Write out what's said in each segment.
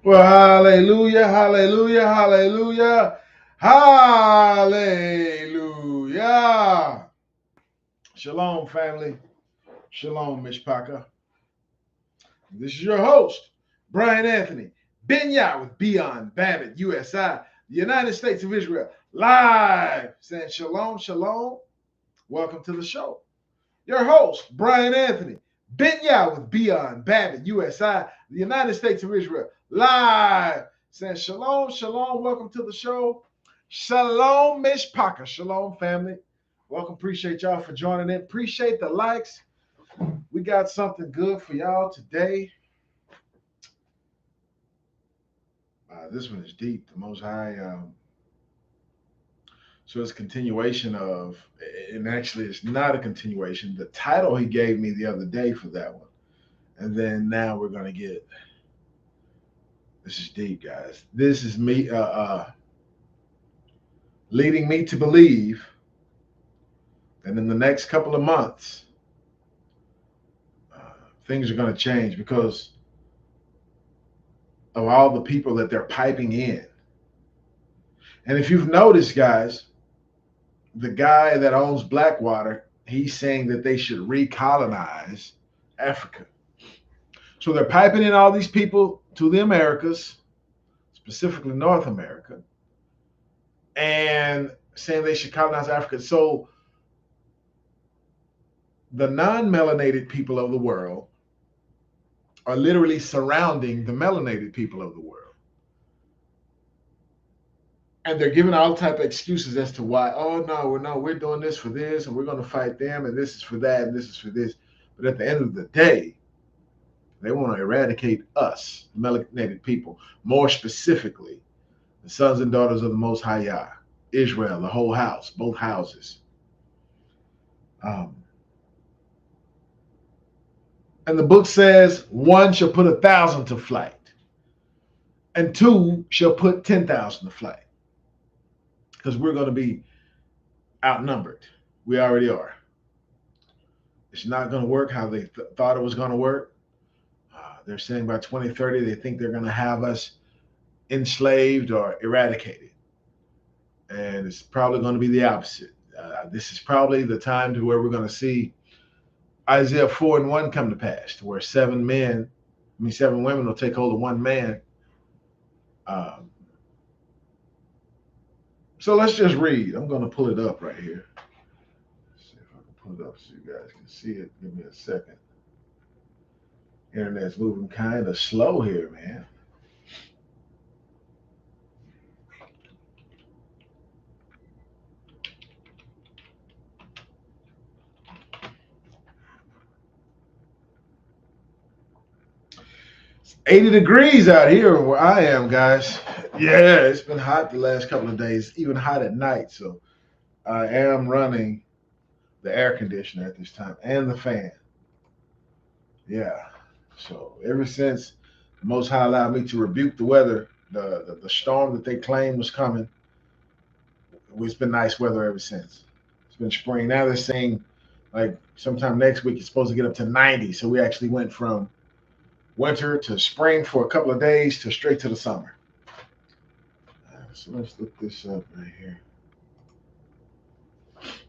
Well, hallelujah, hallelujah, hallelujah, hallelujah. Shalom, family. Shalom, Mishpaka. This is your host, Brian Anthony Benya with Beyond Babbitt, USI, the United States of Israel, live saying shalom, shalom. Welcome to the show. Your host, Brian Anthony Benya with Beyond Babbitt, USI, the United States of Israel, live saying shalom, shalom. Welcome to the show. Shalom, Mishpaka. Shalom, family. Welcome. Appreciate y'all for joining in. Appreciate the likes. We got something good for y'all today. This one is deep. The Most High. So it's a continuation of, and actually it's not a continuation. The title he gave me the other day for that one. And then now we're going to get, this is deep, guys. This is me leading me to believe that in the next couple of months, things are going to change because of all the people that they're piping in. And if you've noticed, guys, the guy that owns Blackwater, he's saying that they should recolonize Africa. So they're piping in all these people to the Americas, specifically North America, and saying they should colonize Africa. So the non-melanated people of the world are literally surrounding the melanated people of the world. And they're giving all type of excuses as to why, oh no, we're doing this for this, and we're going to fight them, and this is for that, and this is for this. But at the end of the day, they want to eradicate us, melanated people, more specifically, the sons and daughters of the Most High Yah, Israel, the whole house, both houses. And the book says, one shall put 1,000 to flight, and two shall put 10,000 to flight, because we're going to be outnumbered. We already are. It's not going to work how they thought it was going to work. They're saying by 2030, they think they're going to have us enslaved or eradicated. And it's probably going to be the opposite. This is probably the time to where we're going to see Isaiah 4:1 come to pass, to where 7 women will take hold of one man. So let's just read. I'm going to pull it up right here. Let's see if I can pull it up so you guys can see it. Give me a second. Internet's moving kind of slow here, man. It's 80 degrees out here where I am, guys. Yeah, it's been hot the last couple of days, even hot at night. So I am running the air conditioner at this time and the fan. Yeah. So ever since the Most High allowed me to rebuke the weather, the storm that they claimed was coming, it's been nice weather ever since. It's been spring. Now they're saying like sometime next week it's supposed to get up to 90. So we actually went from winter to spring for a couple of days to straight to the summer. So let's look this up right here.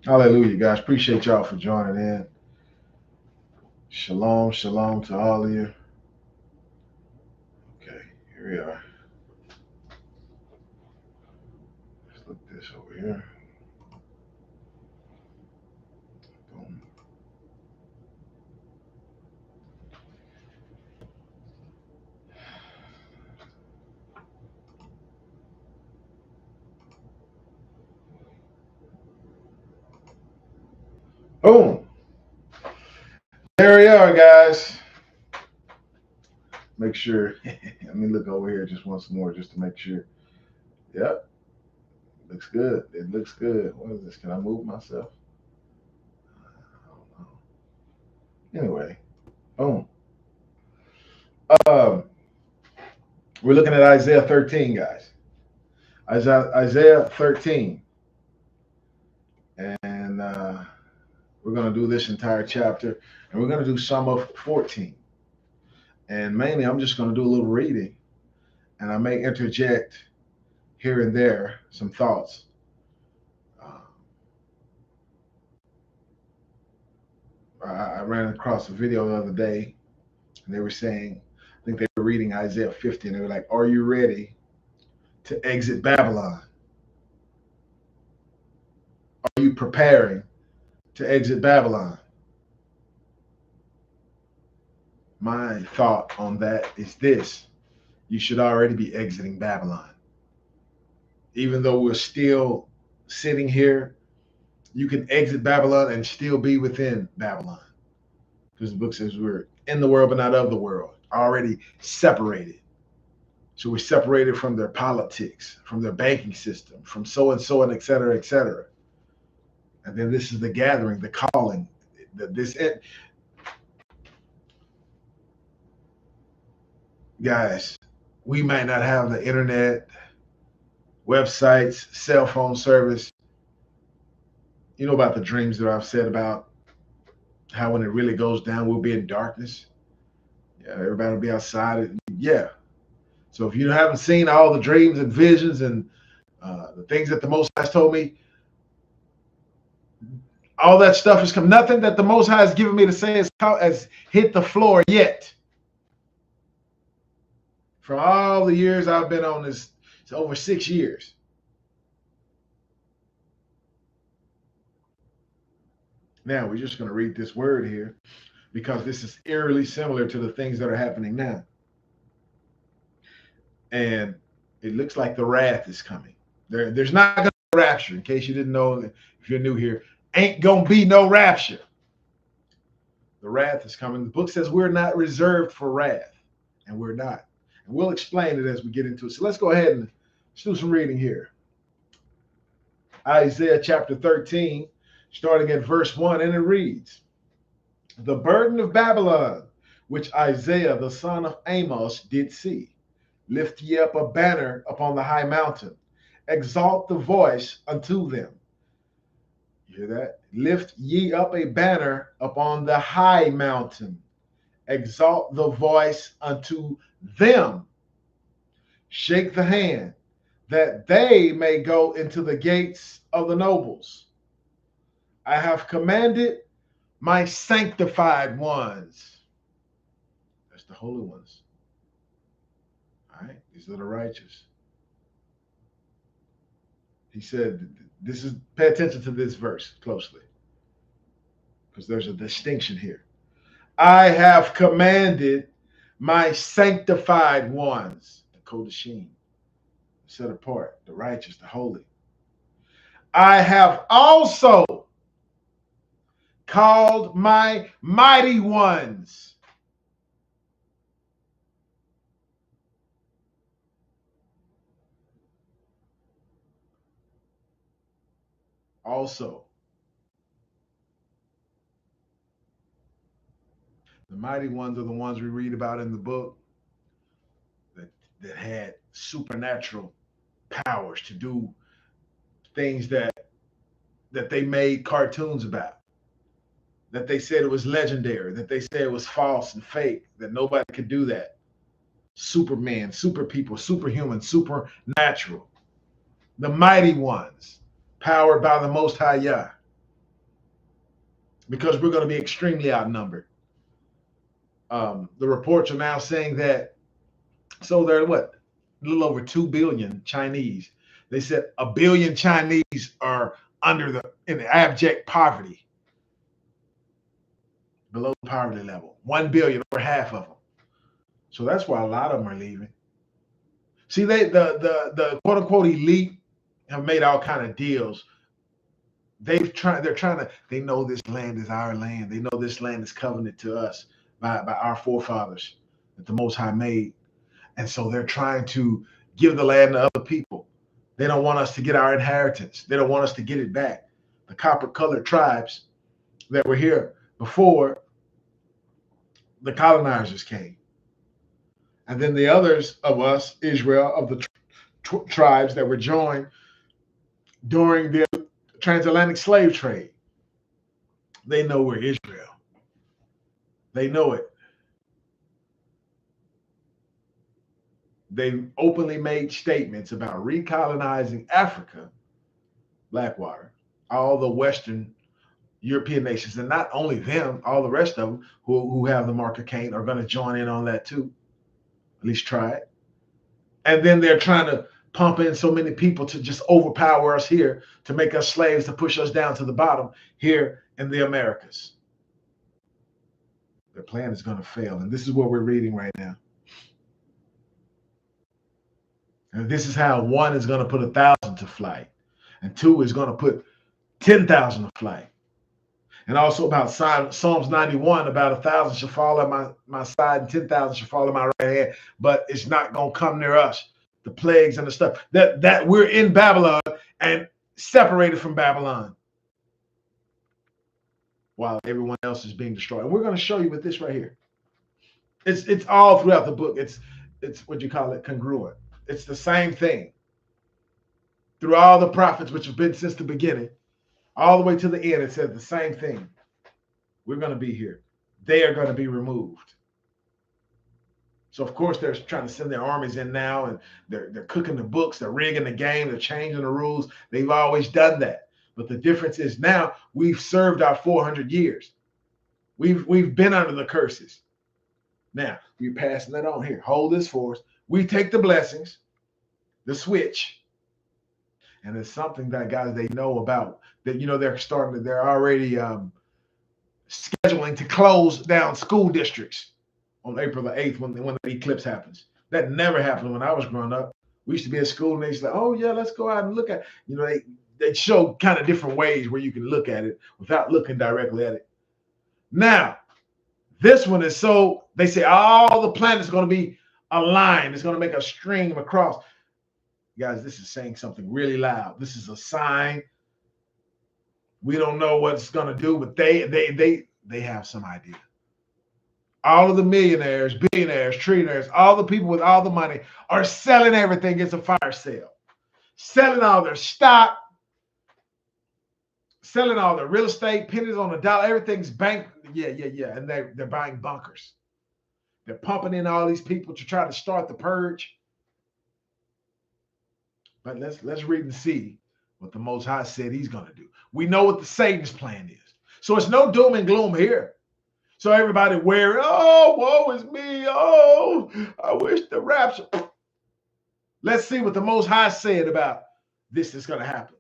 Hallelujah, guys. Appreciate y'all for joining in. Shalom, shalom to all of you. Okay, here we are. Let's look this over here. Boom. Boom. There we are, guys. Make sure. Let me look over here just once more, just to make sure. Yep, looks good. It looks good. What is this? Can I move myself? I don't know. Anyway, boom. Um, we're looking at Isaiah 13, guys. Isaiah 13, and we're going to do this entire chapter, and we're going to do some of 14. And mainly, I'm just going to do a little reading, and I may interject here and there some thoughts. I ran across a video the other day, and they were saying, I think they were reading Isaiah 50, and they were like, "Are you ready to exit Babylon? Are you preparing to exit Babylon?" My thought on that is this: you should already be exiting Babylon. Even though we're still sitting here, you can exit Babylon and still be within Babylon. Because the book says we're in the world, but not of the world, already separated. So we're separated from their politics, from their banking system, from so and et cetera, et cetera. And then this is the gathering, the calling. Guys, we might not have the internet, websites, cell phone service. You know about the dreams that I've said about how when it really goes down, we'll be in darkness. Yeah, everybody will be outside. Yeah. So if you haven't seen all the dreams and visions and the things that the Most High has told me, all that stuff has come. Nothing that the Most High has given me to say has hit the floor yet. From all the years I've been on this, it's over 6 years. Now we're just going to read this word here because this is eerily similar to the things that are happening now. And it looks like the wrath is coming. There's not going to be a rapture, in case you didn't know, if you're new here. Ain't going to be no rapture. The wrath is coming. The book says we're not reserved for wrath, and we're not. And we'll explain it as we get into it. So let's go ahead and let's do some reading here. Isaiah chapter 13, starting at verse 1, and it reads, "The burden of Babylon, which Isaiah the son of Amos did see. Lift ye up a banner upon the high mountain. Exalt the voice unto them." You hear that? Lift ye up a banner upon the high mountain. Exalt the voice unto them. Shake the hand, that they may go into the gates of the nobles. I have commanded my sanctified ones. That's the holy ones. All right, these are the righteous. He said, this is, pay attention to this verse closely, because there's a distinction here. I have commanded my sanctified ones, the Kodashim, set apart, the righteous, the holy. I have also called my mighty ones. Also, the mighty ones are the ones we read about in the book that had supernatural powers to do things that they made cartoons about, that they said it was legendary, that they said it was false and fake, that nobody could do that. Superman, super people, superhuman, supernatural. The mighty ones, powered by the Most High Yah. Because we're going to be extremely outnumbered. The reports are now saying that, so there are what? A little over 2 billion Chinese. They said 1 billion Chinese are in the abject poverty, below the poverty level. 1 billion, over half of them. So that's why a lot of them are leaving. See, the quote unquote elite have made all kind of deals. They know this land is our land. They know this land is covenanted to us by our forefathers that the Most High made. And so they're trying to give the land to other people. They don't want us to get our inheritance. They don't want us to get it back. The copper-colored tribes that were here before the colonizers came. And then the others of us, Israel, of the tribes that were joined during the transatlantic slave trade. They know we're Israel. They know it. They openly made statements about recolonizing Africa, Blackwater, all the Western European nations, and not only them, all the rest of them who have the mark of Cain are going to join in on that too. At least try it. And then they're trying to pump in so many people to just overpower us here, to make us slaves, to push us down to the bottom here in the Americas. Their plan is going to fail. And this is what we're reading right now. And this is how one is going to put 1,000 to flight, and two is going to put 10,000 to flight. And also about Psalms 91, about 1,000 shall fall at my side and 10,000 shall fall at my right hand, but it's not going to come near us. The plagues and the stuff that we're in Babylon and separated from Babylon while everyone else is being destroyed. And we're going to show you with this right here. It's all throughout the book. It's what you call it, congruent. It's the same thing through all the prophets, which have been since the beginning, all the way to the end. It says the same thing. We're going to be here. They are going to be removed. So, of course, they're trying to send their armies in now, and they're cooking the books, they're rigging the game, they're changing the rules. They've always done that. But the difference is now we've served our 400 years. We've been under the curses. Now, we're passing that on here. Hold this for us. We take the blessings, the switch, and it's something that, guys, they know about. That, they're already scheduling to close down school districts on April the 8th when the eclipse happens. That never happened when I was growing up. We used to be at school and they used to say, oh yeah, let's go out and look at it. They show kind of different ways where you can look at it without looking directly at it. Now, this one is so, they say all the planets are going to be aligned. It's going to make a stream across. Guys, this is saying something really loud. This is a sign. We don't know what it's going to do, but they have some idea. All of the millionaires, billionaires, trillionaires, all the people with all the money are selling everything. It's a fire sale. Selling all their stock, selling all their real estate, pennies on the dollar, everything's bank. Yeah. And they're buying bunkers. They're pumping in all these people to try to start the purge. But let's read and see what the Most High said he's going to do. We know what the Satan's plan is. So it's no doom and gloom here. So everybody worried, oh, woe is me. Oh, I wish the rapture. Let's see what the Most High said about this is going to happen.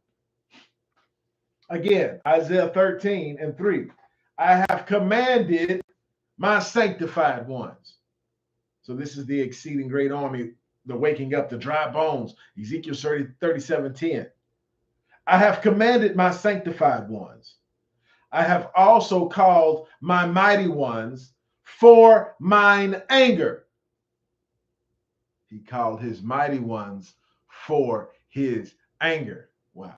Again, Isaiah 13:3. I have commanded my sanctified ones. So this is the exceeding great army, the waking up, the dry bones. Ezekiel 37:10. I have commanded my sanctified ones. I have also called my mighty ones for mine anger. He called his mighty ones for his anger. Why?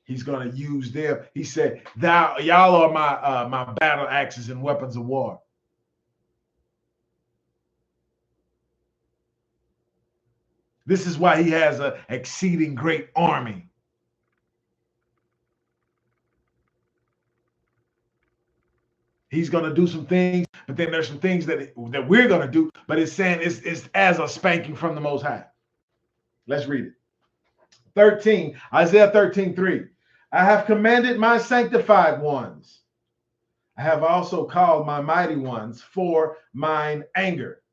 He's going to use them. He said, y'all are my battle axes and weapons of war. This is why he has an exceeding great army. He's going to do some things, but then there's some things that we're going to do, but it's saying it's as a spanking from the Most High. Let's read it. Isaiah 13:3. I have commanded my sanctified ones. I have also called my mighty ones for mine anger.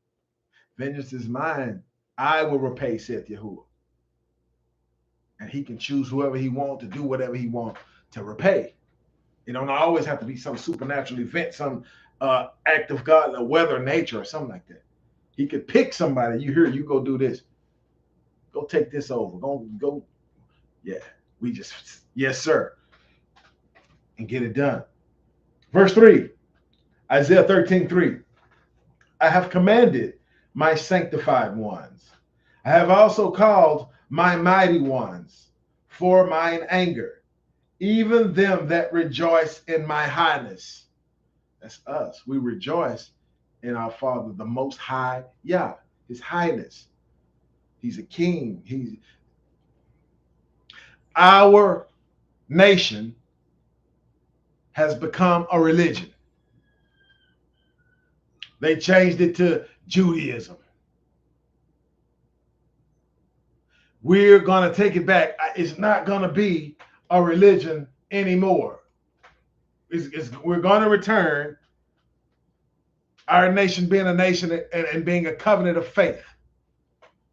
Vengeance is mine. I will repay, saith Yahuwah. And he can choose whoever he wants to do whatever he wants to repay. It don't always have to be some supernatural event, some act of God, a weather, nature, or something like that. He could pick somebody. You go do this. Go take this over. Go. Yeah, yes, sir. And get it done. Verse 3, Isaiah 13:3. I have commanded my sanctified ones. I have also called my mighty ones for mine anger, even them that rejoice in my highness. That's us. We rejoice in our Father, the Most High Yah, his highness. He's a king. Our nation has become a religion. They changed it to Judaism. we're going to take it back. It's not going to be a religion anymore. We're going to return our nation being a nation and being a covenant of faith,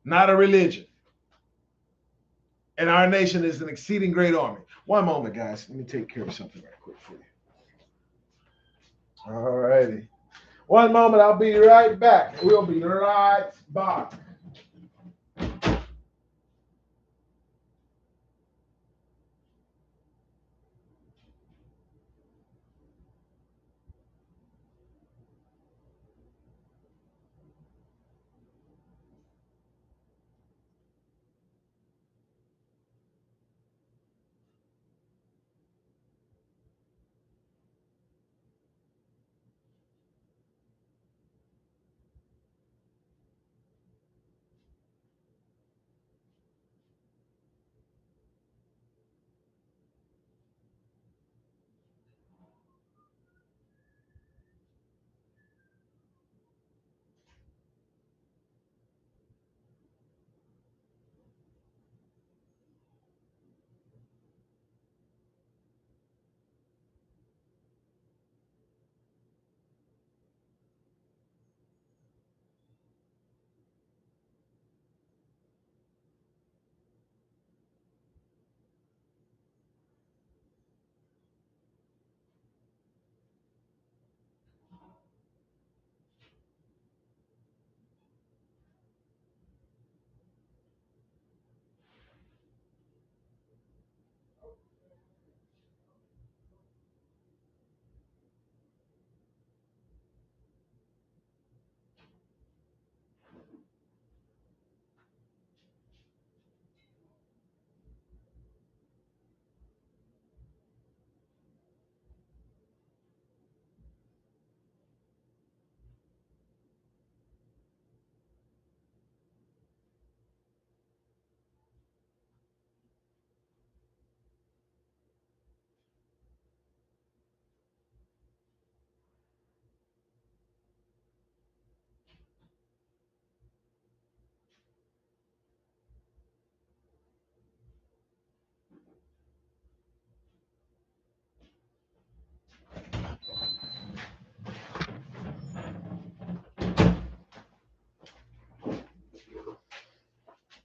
not a religion. And our nation is an exceeding great army. One moment, guys. Let me take care of something right quick for you. All righty. One moment. I'll be right back. We'll be right back.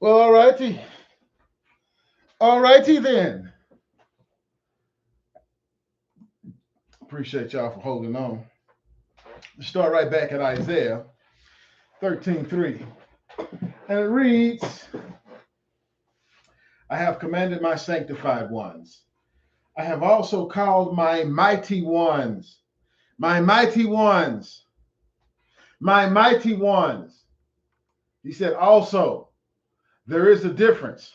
Well, all righty. All righty then. Appreciate y'all for holding on. Let's start right back at Isaiah 13:3. And it reads, I have commanded my sanctified ones. I have also called my mighty ones. My mighty ones. My mighty ones. He said, also, there is a difference.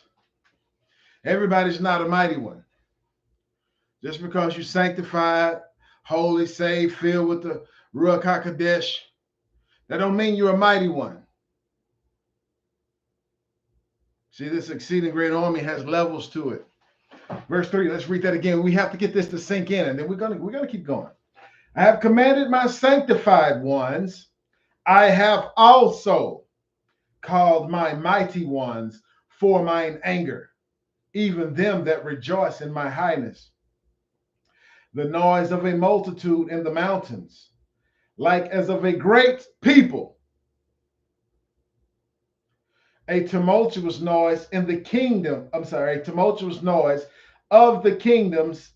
Everybody's not a mighty one. Just because you're sanctified, holy, saved, filled with the Ruach HaKodesh, that don't mean you're a mighty one. See, this exceeding great army has levels to it. Verse 3, let's read that again. We have to get this to sink in, and then we're gonna keep going. I have commanded my sanctified ones. I have also called my mighty ones for mine anger, even them that rejoice in my highness. The noise of a multitude in the mountains, like as of a great people. A tumultuous noise in the kingdom. A tumultuous noise of the kingdoms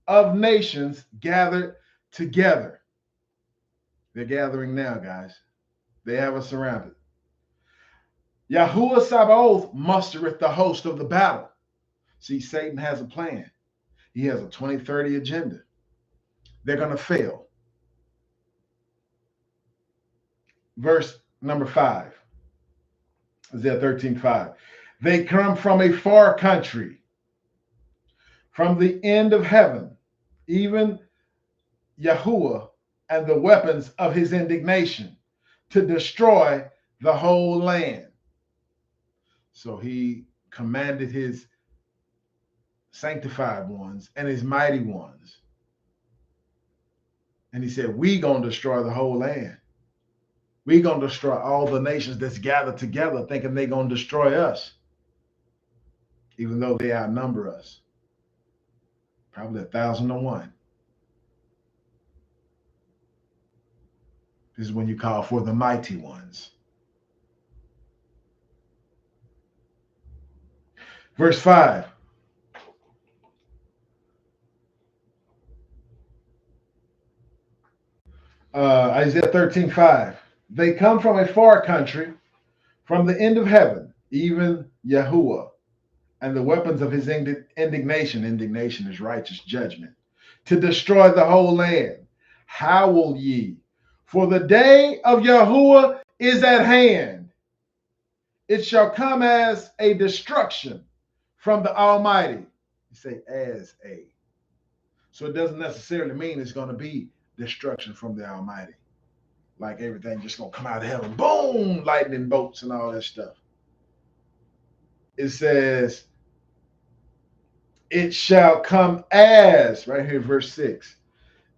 of nations gathered together. They're gathering now, guys. They have us surrounded. Yahuwah Sabaoth mustereth the host of the battle. See, Satan has a plan. He has a 2030 agenda. They're going to fail. Verse number 5. Isaiah 13:5. They come from a far country, from the end of heaven, even Yahuwah and the weapons of his indignation, to destroy the whole land. So he commanded his sanctified ones and his mighty ones. And he said, we gonna destroy the whole land. We gonna destroy all the nations that's gathered together thinking they gonna destroy us. even though they outnumber us. Probably 1,000-1. This is when you call for the mighty ones. Verse 5. Isaiah 13:5. They come from a far country, from the end of heaven, even Yahuwah, and the weapons of his indignation. Indignation is righteous judgment, to destroy the whole land. Howl ye, for the day of Yahuwah is at hand. It shall come as a destruction from the Almighty. You say as a. So it doesn't necessarily mean it's going to be destruction from the Almighty. Like everything just going to come out of heaven. Boom! Lightning bolts and all that stuff. It says, it shall come as, right here, verse 6.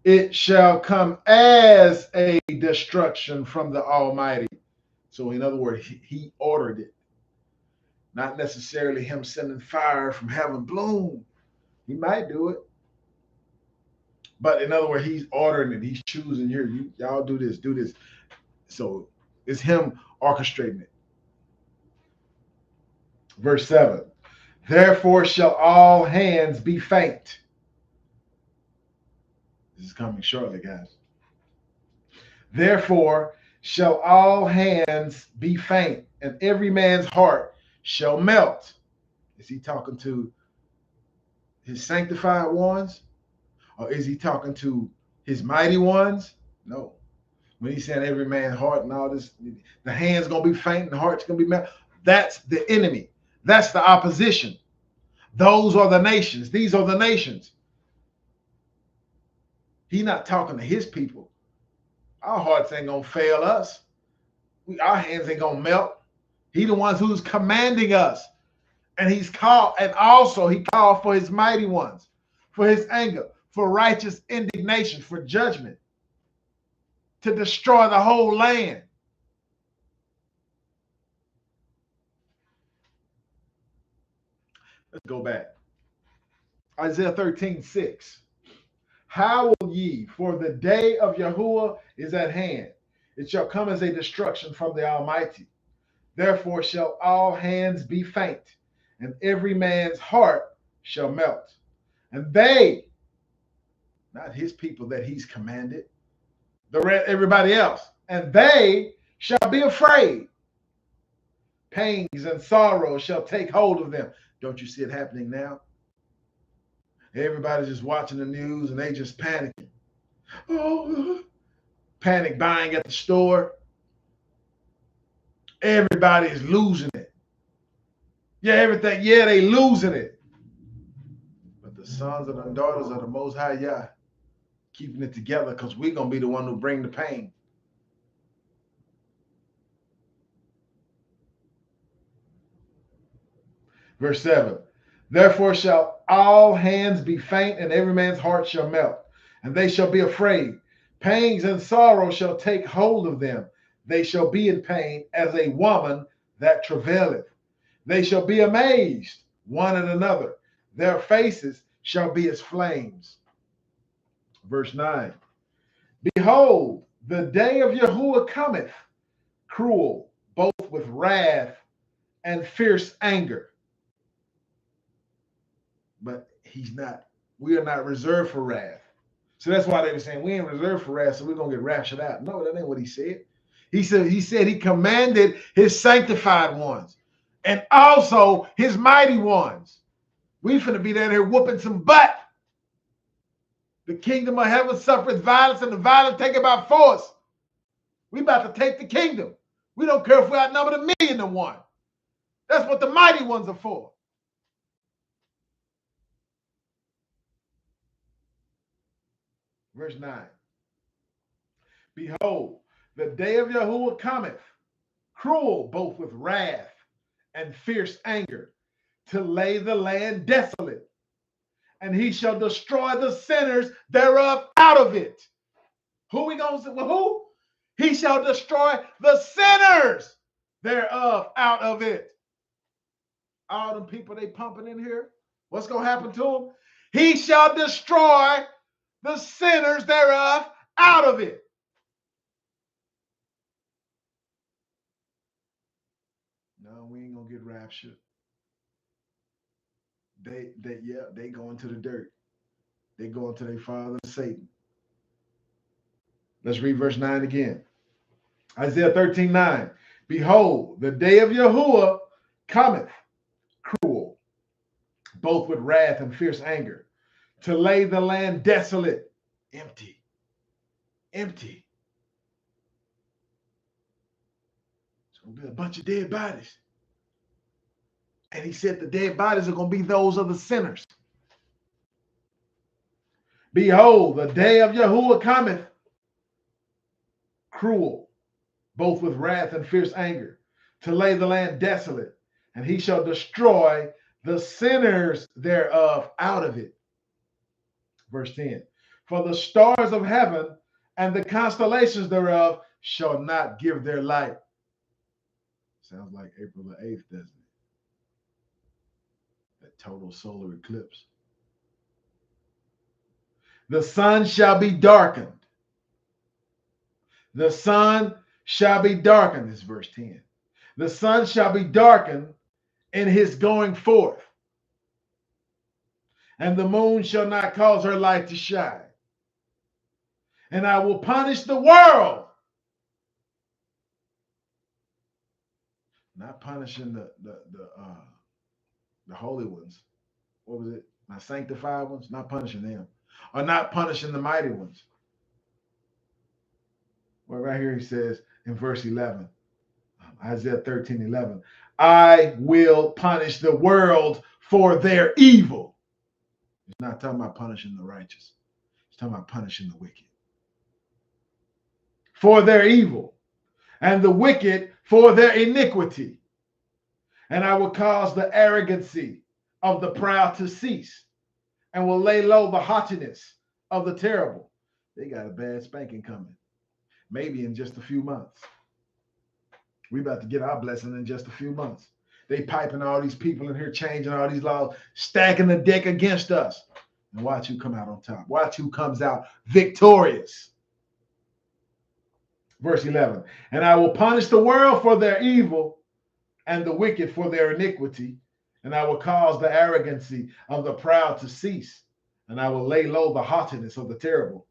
It shall come as a destruction from the Almighty. So in other words, he ordered it. Not necessarily him sending fire from heaven. Bloom. He might do it. But in other words, he's ordering it. He's choosing here. Y'all do this, do this. So it's him orchestrating it. Verse 7. Therefore shall all hands be faint. This is coming shortly, guys. Therefore shall all hands be faint, and every man's heart shall melt. Is he talking to his sanctified ones? Or is he talking to his mighty ones? No. When he's saying every man's heart and all this, the hand's going to be faint and the heart's going to be melted. That's the enemy. That's the opposition. Those are the nations. These are the nations. He's not talking to his people. Our hearts ain't going to fail us. Our hands ain't going to melt. He's the one who's commanding us. And he's called, and also he called for his mighty ones, for his anger, for righteous indignation, for judgment, to destroy the whole land. Let's go back. Isaiah 13:6. Howl ye, for the day of Yahuwah is at hand. It shall come as a destruction from the Almighty. Therefore shall all hands be faint, and every man's heart shall melt. And they, not his people that he's commanded, everybody else, and they shall be afraid. Pangs and sorrow shall take hold of them. Don't you see it happening now? Everybody's just watching the news and they just panicking. Oh, panic buying at the store. Everybody's losing it. Yeah, everything. Yeah, they losing it. But the sons and the daughters of the Most High Yah keeping it together, because we're going to be the one who bring the pain. Verse 7. Therefore shall all hands be faint, and every man's heart shall melt, and they shall be afraid. Pangs and sorrow shall take hold of them. They shall be in pain as a woman that travaileth. They shall be amazed one at another. Their faces shall be as flames. Verse 9. Behold, the day of Yahuwah cometh, cruel, both with wrath and fierce anger. But we are not reserved for wrath. So that's why they were saying we ain't reserved for wrath, so we're going to get raptured out. No, that ain't what he said. He said he commanded his sanctified ones and also his mighty ones. We finna be down here whooping some butt. The kingdom of heaven suffereth violence, and the violent take it by force. We about to take the kingdom. We don't care if we outnumber 1,000,000-1. That's what the mighty ones are for. Verse 9. Behold, the day of Yahuwah cometh, cruel both with wrath and fierce anger, to lay the land desolate. And he shall destroy the sinners thereof out of it. Who we gonna say? Well, who? He shall destroy the sinners thereof out of it. All them people they pumping in here. What's going to happen to them? He shall destroy the sinners thereof out of it. No, we ain't going to get raptured. They go into the dirt. They go into their father Satan. Let's read verse 9 again. Isaiah 13:9. Behold, the day of Yahuwah cometh, cruel, both with wrath and fierce anger, to lay the land desolate, empty. Empty. It's going to be a bunch of dead bodies. And he said the dead bodies are going to be those of the sinners. Behold, the day of Yahuwah cometh, cruel, both with wrath and fierce anger, to lay the land desolate, and he shall destroy the sinners thereof out of it. Verse 10. For the stars of heaven and the constellations thereof shall not give their light. Sounds like April the 8th, doesn't it? That total solar eclipse. The sun shall be darkened. The sun shall be darkened. This is verse 10. The sun shall be darkened in his going forth, and the moon shall not cause her light to shine. And I will punish the world. Not punishing the holy ones. What was it? My sanctified ones? Not punishing them. Or not punishing the mighty ones. Well, right here he says in verse 11, Isaiah 13:11, I will punish the world for their evil. He's not talking about punishing the righteous. He's talking about punishing the wicked. For their evil, and the wicked for their iniquity. And I will cause the arrogancy of the proud to cease, and will lay low the haughtiness of the terrible. They got a bad spanking coming. Maybe in just a few months. We about to get our blessing in just a few months. They piping all these people in here, changing all these laws, stacking the deck against us. And watch who come out on top. Watch who comes out victorious. Verse 11. And I will punish the world for their evil, and the wicked for their iniquity. And I will cause the arrogancy of the proud to cease. And I will lay low the haughtiness of the terrible.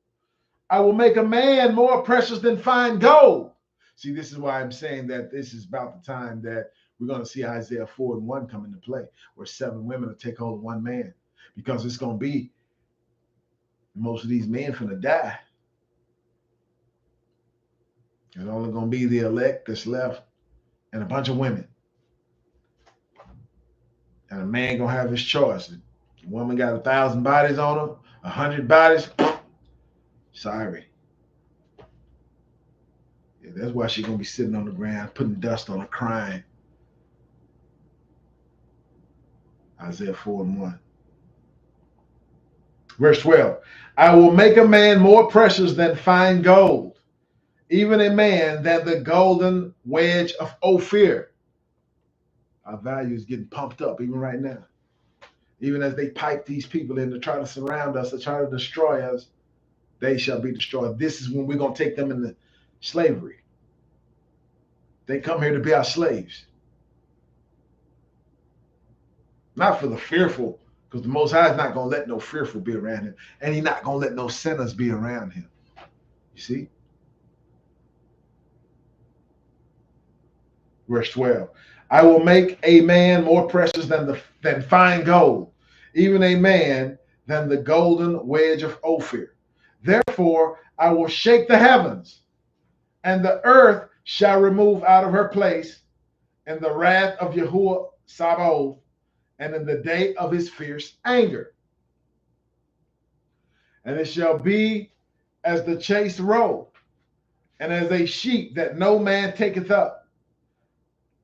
I will make a man more precious than fine gold. See, this is why I'm saying that this is about the time that we're going to see Isaiah 4:1 come into play, where 7 women will take hold of 1 man. Because it's going to be most of these men finna die. There's only going to be the elect that's left and a bunch of women. And a man going to have his choice. The woman got 1,000 bodies on her, 100 bodies. Sorry. Yeah, that's why she's going to be sitting on the ground, putting dust on her, crying. Isaiah 4:1. Verse 12. I will make a man more precious than fine gold, even a man than the golden wedge of Ophir. Our value is getting pumped up even right now. Even as they pipe these people in to try to surround us, to try to destroy us, they shall be destroyed. This is when we're going to take them into slavery. They come here to be our slaves. Not for the fearful, because the Most High is not going to let no fearful be around him. And he's not going to let no sinners be around him. You see? Verse 12. I will make a man more precious than fine gold, even a man than the golden wedge of Ophir. Therefore, I will shake the heavens, and the earth shall remove out of her place in the wrath of Yahuwah Sabaoth, and in the day of his fierce anger. And it shall be as the chased roe, and as a sheep that no man taketh up.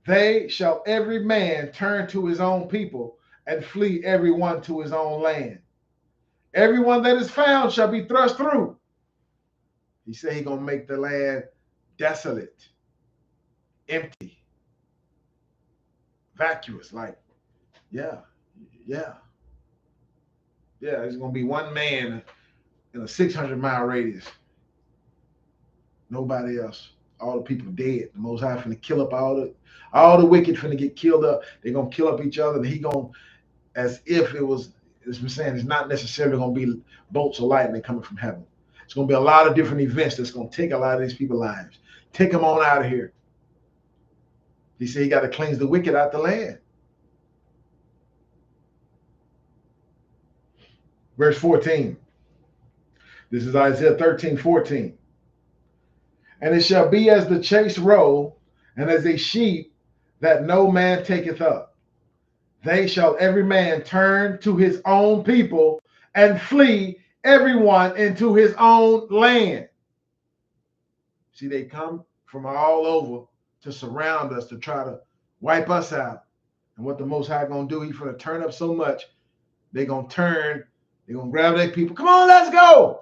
They shall every man turn to his own people, and flee every one to his own land. Everyone that is found shall be thrust through. He said he's going to make the land desolate, empty, vacuous, like Yeah, yeah, yeah. There's gonna be one man in a 600-mile radius. Nobody else. All the people dead. The Most High finna kill up all the wicked finna get killed up. They're gonna kill up each other, and he gonna, as if it was, as we're saying, it's not necessarily gonna be bolts of lightning coming from heaven. It's gonna be a lot of different events that's gonna take a lot of these people's lives. Take them on out of here. He said he got to cleanse the wicked out the land. Verse 14. This is Isaiah 13:14. And it shall be as the chase roe, and as a sheep that no man taketh up. They shall every man turn to his own people, and flee everyone into his own land. See, they come from all over to surround us, to try to wipe us out. And what the Most High gonna do, he's gonna turn up so much, they gonna turn, they gonna grab their people. Come on, let's go.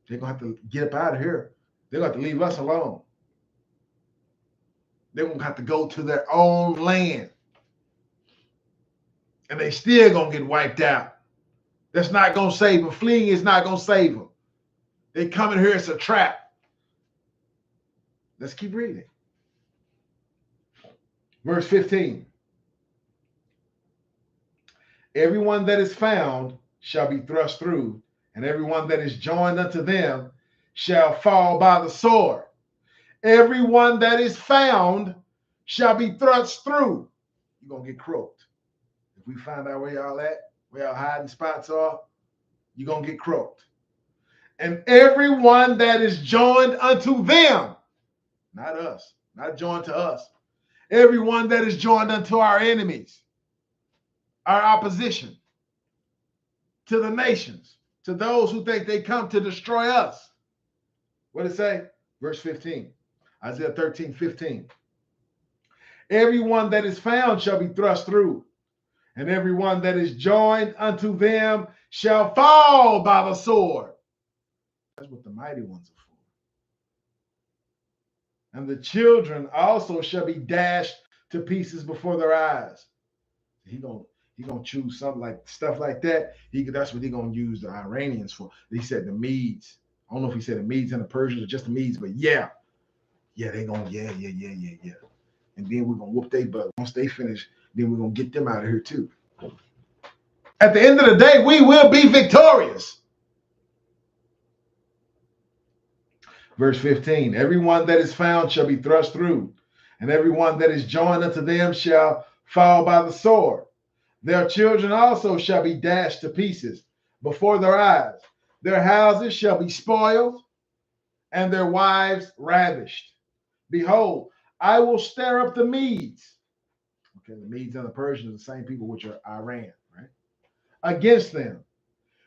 They're gonna have to get up out of here. They're gonna have to leave us alone. They're gonna have to go to their own land. And they still gonna get wiped out. That's not gonna save them. Fleeing is not gonna save them. They coming here, it's a trap. Let's keep reading. Verse 15. Everyone that is found shall be thrust through, and everyone that is joined unto them shall fall by the sword. Everyone that is found shall be thrust through. You're going to get croaked. If we find out where y'all at, where y'all hiding spots are, you're going to get croaked. And everyone that is joined unto them, not us, not joined to us, everyone that is joined unto our enemies, our opposition, to the nations, to those who think they come to destroy us. What did it say? Verse 15, Isaiah 13:15. Everyone that is found shall be thrust through, and everyone that is joined unto them shall fall by the sword. That's what the mighty ones are for. And the children also shall be dashed to pieces before their eyes. He gonna choose something like stuff like that. That's what he gonna use the Iranians for. He said the Medes. I don't know if he said the Medes and the Persians or just the Medes, but yeah, they gonna yeah. And then we're gonna whoop their butt. Once they finish, then we're gonna get them out of here too. At the end of the day, we will be victorious. Verse 15, everyone that is found shall be thrust through, and everyone that is joined unto them shall fall by the sword. Their children also shall be dashed to pieces before their eyes. Their houses shall be spoiled, and their wives ravished. Behold, I will stir up the Medes. Okay, the Medes and the Persians are the same people which are Iran, right? Against them,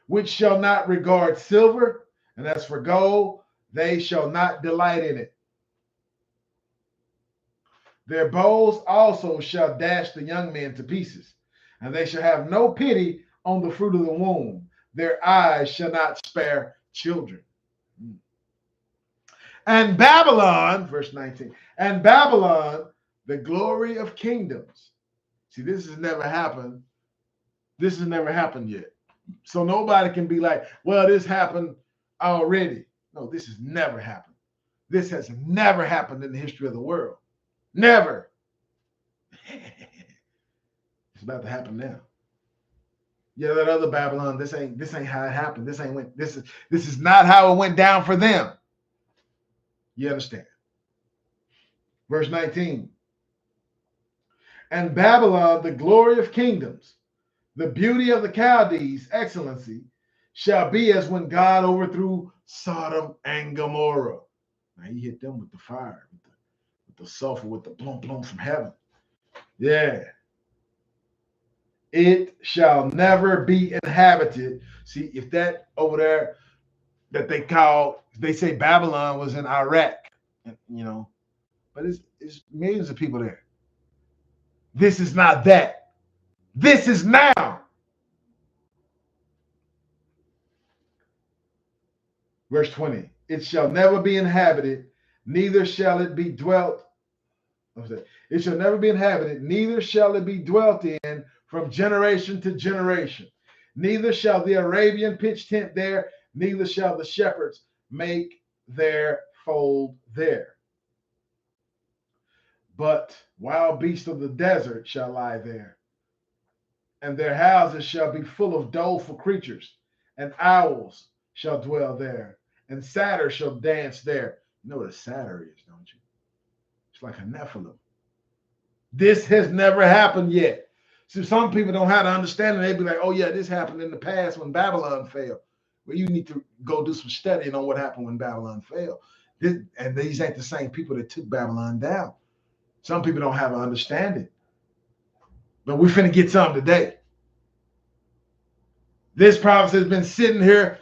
which shall not regard silver, and as for gold, they shall not delight in it. Their bows also shall dash the young men to pieces, and they shall have no pity on the fruit of the womb. Their eyes shall not spare children. And Babylon, verse 19, and Babylon, the glory of kingdoms. See, this has never happened. This has never happened yet. So nobody can be like, well, this happened already. No, this has never happened. This has never happened in the history of the world. Never. It's about to happen now. Yeah, that other Babylon, this ain't how it happened. This is not how it went down for them. You understand? Verse 19. And Babylon, the glory of kingdoms, the beauty of the Chaldees, excellency, shall be as when God overthrew Sodom and Gomorrah. Now he hit them with the fire, with the sulfur, with the blum blum from heaven. Yeah. It shall never be inhabited. See, if that over there that they say Babylon was in Iraq, but it's millions of people there. This is not that. This is now. Verse 20. It shall never be inhabited, neither shall it be dwelt. It shall never be inhabited, neither shall it be dwelt in from generation to generation. Neither shall the Arabian pitch tent there, neither shall the shepherds make their fold there. But wild beasts of the desert shall lie there, and their houses shall be full of doleful creatures, and owls shall dwell there, and satyrs shall dance there. You know what a satyr is, don't you? It's like a Nephilim. This has never happened yet. So some people don't have to understand it. They be like, oh yeah, this happened in the past when Babylon fell. Well, you need to go do some studying on what happened when Babylon fell. And these ain't the same people that took Babylon down. Some people don't have an understanding. But we're finna get some today. This prophecy has been sitting here.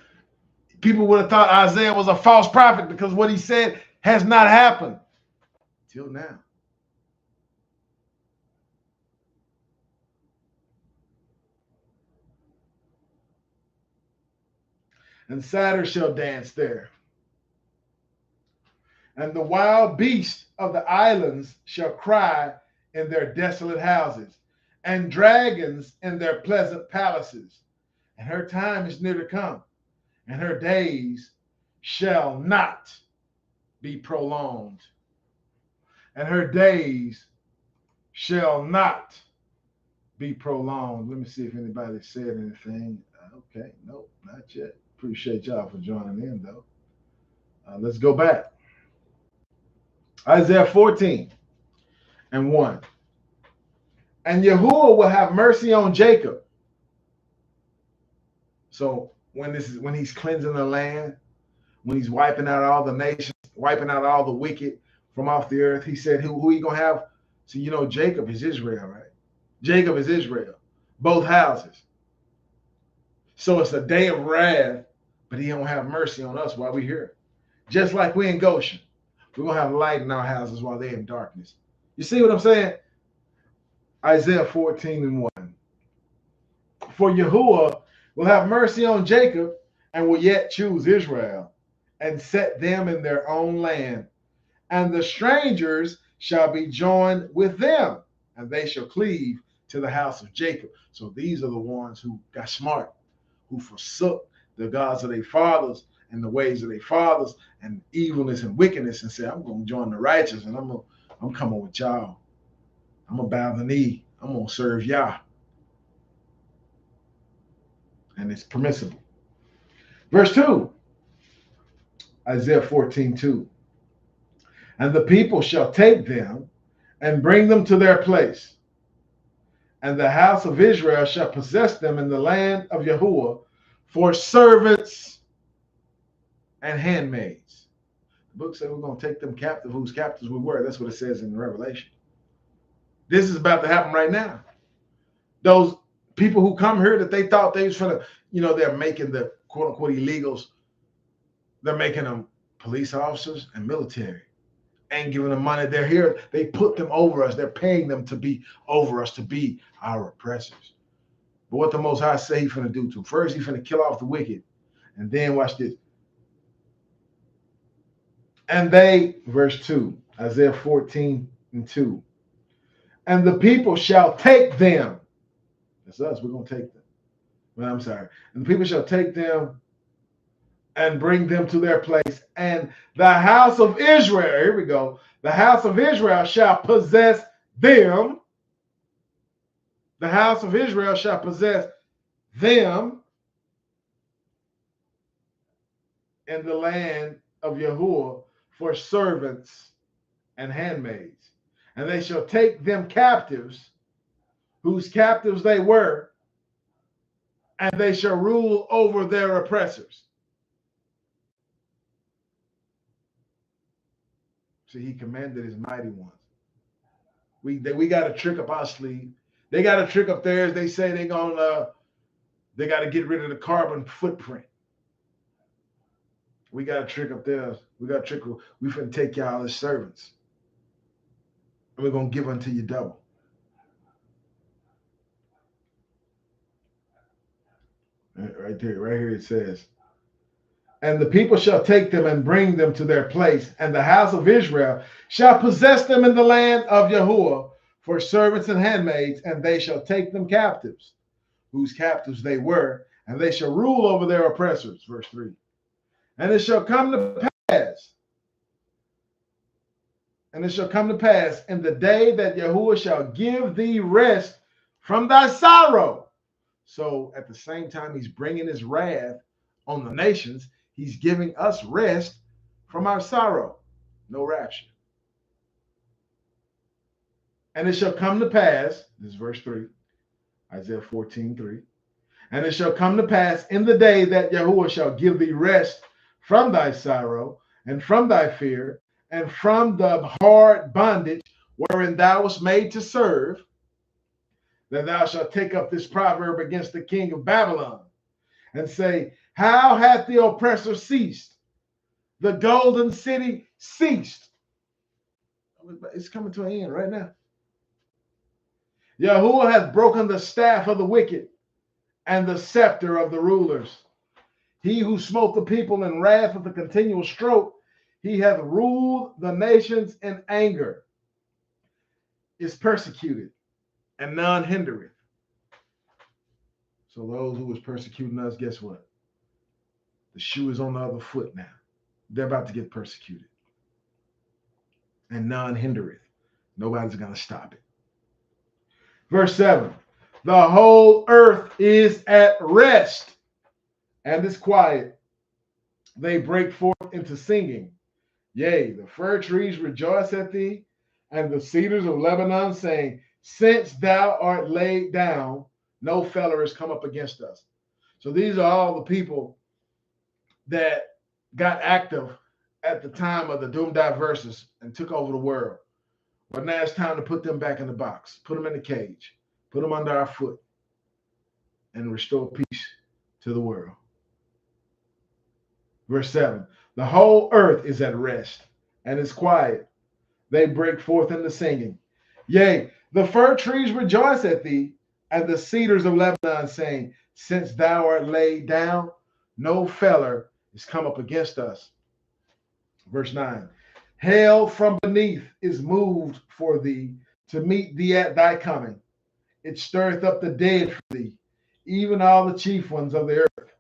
People would have thought Isaiah was a false prophet because what he said has not happened till now. And satyrs shall dance there. And the wild beasts of the islands shall cry in their desolate houses, and dragons in their pleasant palaces. And her time is near to come, and her days shall not be prolonged. And her days shall not be prolonged. Let me see if anybody said anything. Okay, nope, not yet. Appreciate y'all for joining in, though. Let's go back. Isaiah 14 and 1. And Yahuwah will have mercy on Jacob. So when he's cleansing the land, when he's wiping out all the nations, wiping out all the wicked from off the earth, he said, who he gonna have? So you know Jacob is Israel, right? Jacob is Israel, both houses. So it's a day of wrath, but he don't have mercy on us while we're here. Just like we in Goshen. We're going to have light in our houses while they're in darkness. You see what I'm saying? Isaiah 14 and 1. For Yahuwah will have mercy on Jacob and will yet choose Israel and set them in their own land. And the strangers shall be joined with them, and they shall cleave to the house of Jacob. So these are the ones who got smart, who forsook the gods of their fathers and the ways of their fathers and evilness and wickedness and said, I'm going to join the righteous and I'm coming with y'all. I'm going to bow the knee. I'm going to serve Yah. And it's permissible. Verse 2, Isaiah 14:2. And the people shall take them and bring them to their place. And the house of Israel shall possess them in the land of Yahuwah for servants and handmaids. The book said we're going to take them captive, whose captives we were. That's what it says in Revelation. This is about to happen right now. Those people who come here that they thought they was trying to, they're making the quote unquote illegals. They're making them police officers and military. Ain't giving them money. They're here. They put them over us. They're paying them to be over us, to be our oppressors. But what the Most High say he's finna do to them? First, he's finna kill off the wicked. And then watch this. And they, verse 2, Isaiah 14:2. And the people shall take them. That's us. We're going to take them. Well, I'm sorry. And the people shall take them and bring them to their place. And the house of Israel, here we go. The house of Israel shall possess them. The house of Israel shall possess them in the land of Yahuwah for servants and handmaids. And they shall take them captives, whose captives they were, and they shall rule over their oppressors. See, he commanded his mighty ones. We got a trick up our sleeve. They got a trick up theirs. They say they got to get rid of the carbon footprint. We got a trick up theirs. We got a trick. We finna take y'all as servants. And we're going to give unto you double. Right there, right here it says, And the people shall take them and bring them to their place, and the house of Israel shall possess them in the land of Yahuwah for servants and handmaids, and they shall take them captives, whose captives they were, and they shall rule over their oppressors. Verse 3. And it shall come to pass, and it shall come to pass in the day that Yahuwah shall give thee rest from thy sorrow. So at the same time he's bringing his wrath on the nations, he's giving us rest from our sorrow. No rapture. And it shall come to pass, this is verse 3, Isaiah 14:3. And it shall come to pass in the day that Yahuwah shall give thee rest from thy sorrow and from thy fear and from the hard bondage wherein thou wast made to serve, that thou shalt take up this proverb against the king of Babylon and say, how hath the oppressor ceased? The golden city ceased. It's coming to an end right now. Yahuwah hath broken the staff of the wicked and the scepter of the rulers. He who smote the people in wrath with a continual stroke, he hath ruled the nations in anger, is persecuted, and none hindereth. So those who was persecuting us, guess what? The shoe is on the other foot now. They're about to get persecuted. And none hindereth. Nobody's going to stop it. Verse 7. The whole earth is at rest and is quiet. They break forth into singing. Yea, the fir trees rejoice at thee, and the cedars of Lebanon, saying, since thou art laid down, no feller has come up against us. So these are all the people that got active at the time of the Doom Diverses and took over the world. But now it's time to put them back in the box, put them in the cage, put them under our foot, and restore peace to the world. Verse 7. The whole earth is at rest and is quiet. They break forth into singing. Yea, the fir trees rejoice at thee, and the cedars of Lebanon, saying, since thou art laid down, no feller is come up against us. Verse 9. Hell from beneath is moved for thee to meet thee at thy coming. It stirreth up the dead for thee, even all the chief ones of the earth.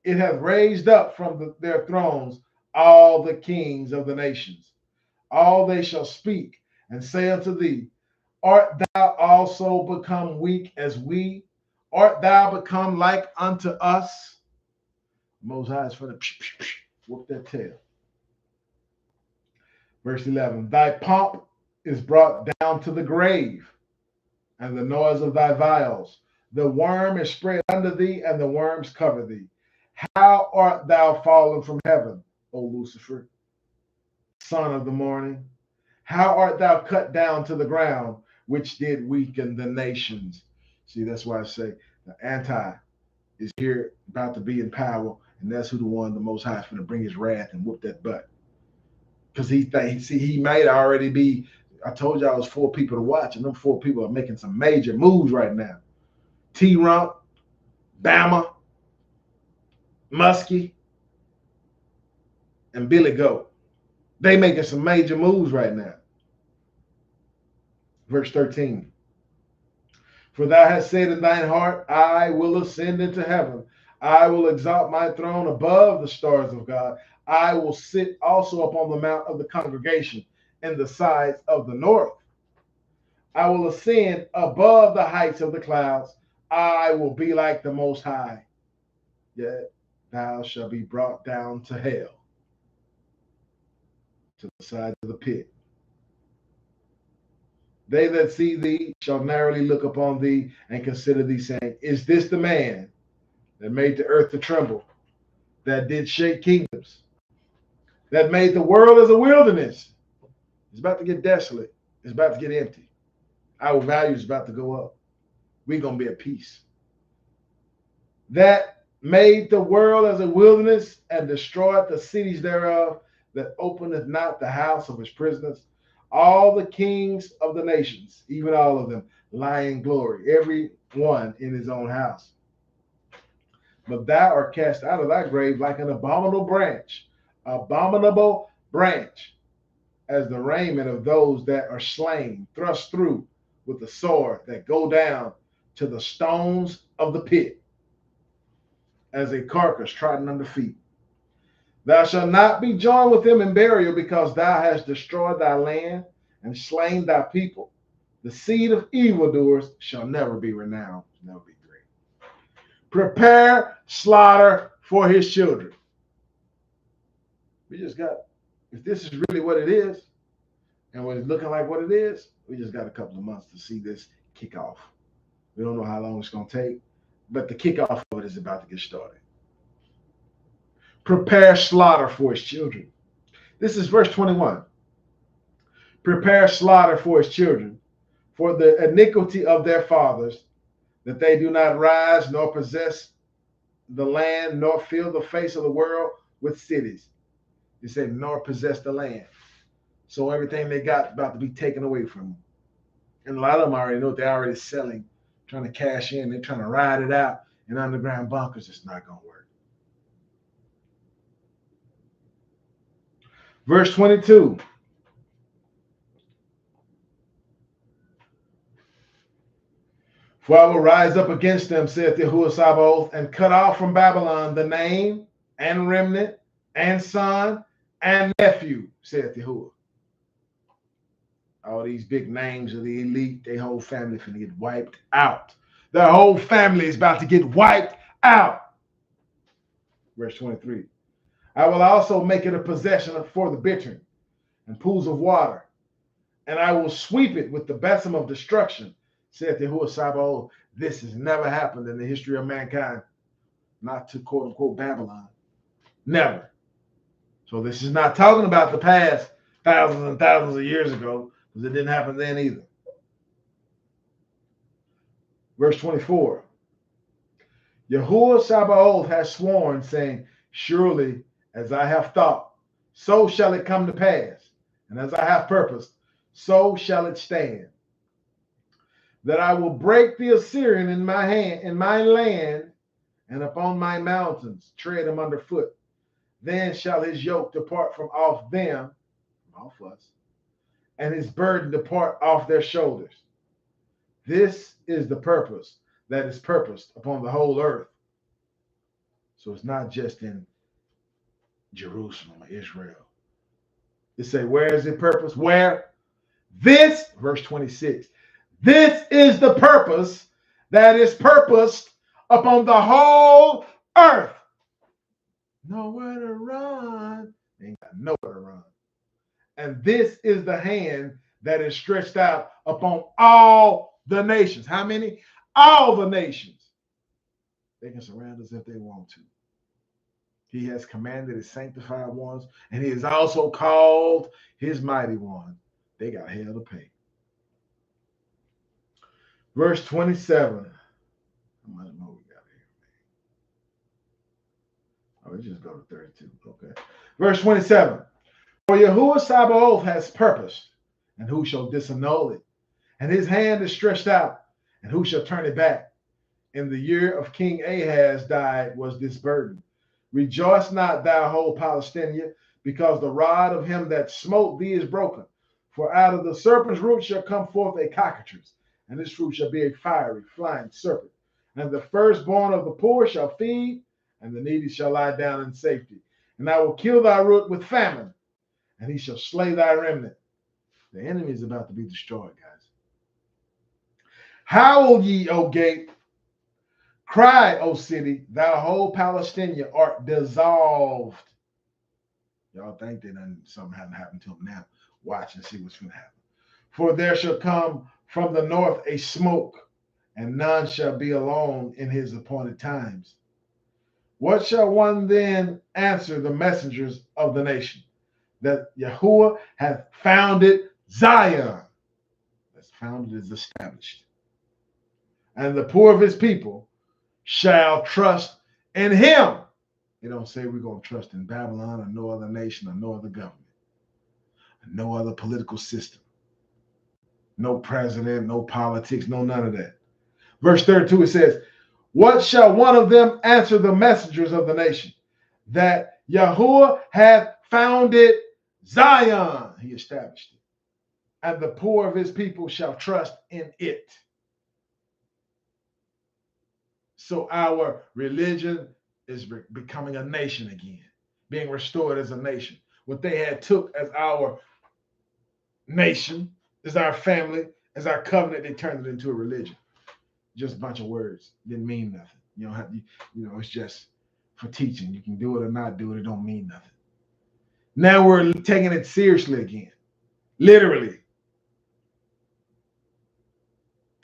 It hath raised up from their thrones all the kings of the nations. All they shall speak and say unto thee, art thou also become weak as we? Art thou become like unto us? Most High is for the whoop that tail. Verse 11. Thy pomp is brought down to the grave, and the noise of thy vials. The worm is spread under thee, and the worms cover thee. How art thou fallen from heaven, O Lucifer, son of the morning? How art thou cut down to the ground, which did weaken the nations? See, that's why I say the anti is here, about to be in power, and that's who the Most High is going to bring his wrath and whoop that butt. Because he might already be. I told y'all it was 4 people to watch, and them 4 people are making some major moves right now. T-Rump, Bama, Muskie, and Billy Goat. They making some major moves right now. Verse 13. For thou hast said in thine heart, I will ascend into heaven. I will exalt my throne above the stars of God. I will sit also upon the mount of the congregation in the sides of the north. I will ascend above the heights of the clouds. I will be like the Most High. Yet thou shalt be brought down to hell, to the sides of the pit. They that see thee shall narrowly look upon thee and consider thee, saying, is this the man that made the earth to tremble, that did shake kingdoms, that made the world as a wilderness? It's about to get desolate. It's about to get empty. Our value is about to go up. We're going to be at peace. That made the world as a wilderness and destroyed the cities thereof, that openeth not the house of his prisoners. All the kings of the nations, even all of them, lie in glory, every one in his own house. but thou art cast out of thy grave like an abominable branch, as the raiment of those that are slain, thrust through with the sword, that go down to the stones of the pit, as a carcass trodden under feet. Thou shalt not be joined with them in burial, because thou hast destroyed thy land and slain thy people. The seed of evildoers shall never be renowned, never be great. Prepare slaughter for his children. We just got, if this is really what it is, and when it's looking like what it is, we just got a couple of months to see this kick off. We don't know how long it's going to take, but the kickoff of it is about to get started. Prepare slaughter for his children. This is verse 21. Prepare slaughter for his children, for the iniquity of their fathers, that they do not rise nor possess the land, nor fill the face of the world with cities. He said, nor possess the land. So everything they got about to be taken away from them. And a lot of them already know they're already selling, trying to cash in. They're trying to ride it out in underground bunkers. It's not going to work. Verse 22. For I will rise up against them, saith Yahuwah Sabaoth, and cut off from Babylon the name and remnant and son and nephew, saith Yahuwah. All these big names of the elite, their whole family finna get wiped out. Their whole family is about to get wiped out. Verse 23. I will also make it a possession for the bittern and pools of water, and I will sweep it with the besom of destruction, saith Yahuwah Sabaoth. This has never happened in the history of mankind, not to quote unquote Babylon. Never. So this is not talking about the past thousands and thousands of years ago, because it didn't happen then either. Verse 24. Yahuwah Sabaoth has sworn, saying, surely as I have thought, so shall it come to pass, and as I have purposed, so shall it stand, that I will break the Assyrian in my hand, in my land, and upon my mountains tread him underfoot. Then shall his yoke depart from off them, from off us, and his burden depart off their shoulders. This is the purpose that is purposed upon the whole earth. So it's not just in Jerusalem or Israel. It say, where is it purpose? Where? This, verse 26, this is the purpose that is purposed upon the whole earth. Nowhere to run. Ain't got nowhere to run. And this is the hand that is stretched out upon all the nations. How many? All the nations. They can surround us if they want to. He has commanded his sanctified ones, and he has also called his mighty ones. They got hell to pay. Verse 27. How much more we got here? Oh, let's just go to 32. Okay. Verse 27. For Yahuwah Sabaoth has purposed, and who shall disannul it? And his hand is stretched out, and who shall turn it back? In the year of King Ahaz died was this burden. Rejoice not, thou whole Palestinian, because the rod of him that smote thee is broken. For out of the serpent's root shall come forth a cockatrice, and his fruit shall be a fiery, flying serpent. And the firstborn of the poor shall feed, and the needy shall lie down in safety. And I will kill thy root with famine, and he shall slay thy remnant. The enemy is about to be destroyed, guys. Howl ye, O gate. Cry, O city, thou whole Palestinian art dissolved. Y'all think that something hadn't happened to them now. Watch and see what's going to happen. For there shall come from the north a smoke, and none shall be alone in his appointed times. What shall one then answer the messengers of the nation? That Yahuwah hath founded Zion. That's founded is established. And the poor of his people shall trust in him. They don't say we're going to trust in Babylon or no other nation or no other government, or no other political system, no president, no politics, no none of that. Verse 32, it says, What shall one of them answer the messengers of the nation? That Yahuwah hath founded Zion, he established it, and the poor of his people shall trust in it. So our religion is becoming a nation again, being restored as a nation. What they had took as our nation, as our family, as our covenant, they turned it into a religion. Just a bunch of words. Didn't mean nothing. You don't have to, it's just for teaching. You can do it or not do it. It don't mean nothing. Now we're taking it seriously again. Literally.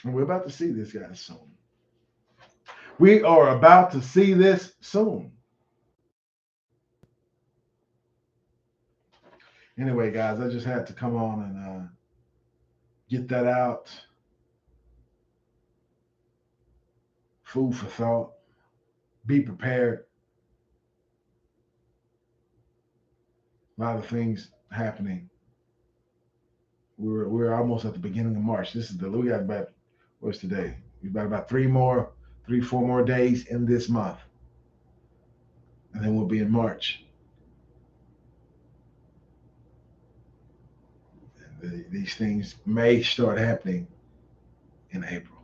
And we're about to see this, guys, soon. We are about to see this soon. Anyway, guys, I just had to come on and get that out. Food for thought. Be prepared. A lot of things happening. We're almost at the beginning of March. We got about, what's today? We've got about 4 more days in this month. And then we'll be in March. And these things may start happening in April,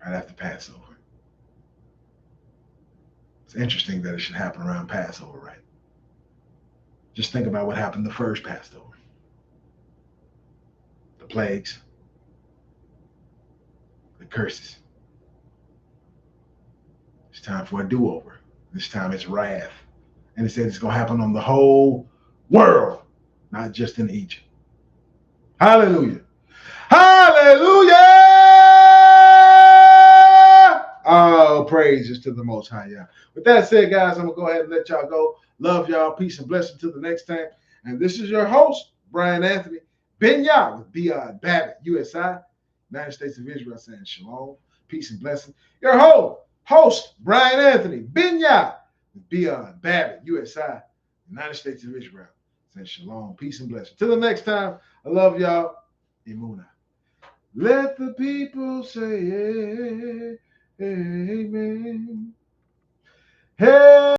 right after Passover. It's interesting that it should happen around Passover, right? Just think about what happened the first Passover. The plagues, the curses. It's time for a do-over. This time it's wrath. And it said it's going to happen on the whole world, not just in Egypt. Hallelujah. Hallelujah. Oh, praises to the Most High. Yeah. With that said, guys, I'm going to go ahead and let y'all go. Love y'all. Peace and blessing till the next time. And this is your host, Brian Anthony Ben Yah with Beyond Babbitt, USI, United States of Israel, saying shalom, peace and blessing. Your host, Brian Anthony Ben Yah with Beyond Babbitt, USI, United States of Israel, saying shalom, peace and blessing. Till the next time, I love y'all. Emunah. Let the people say amen. Hey.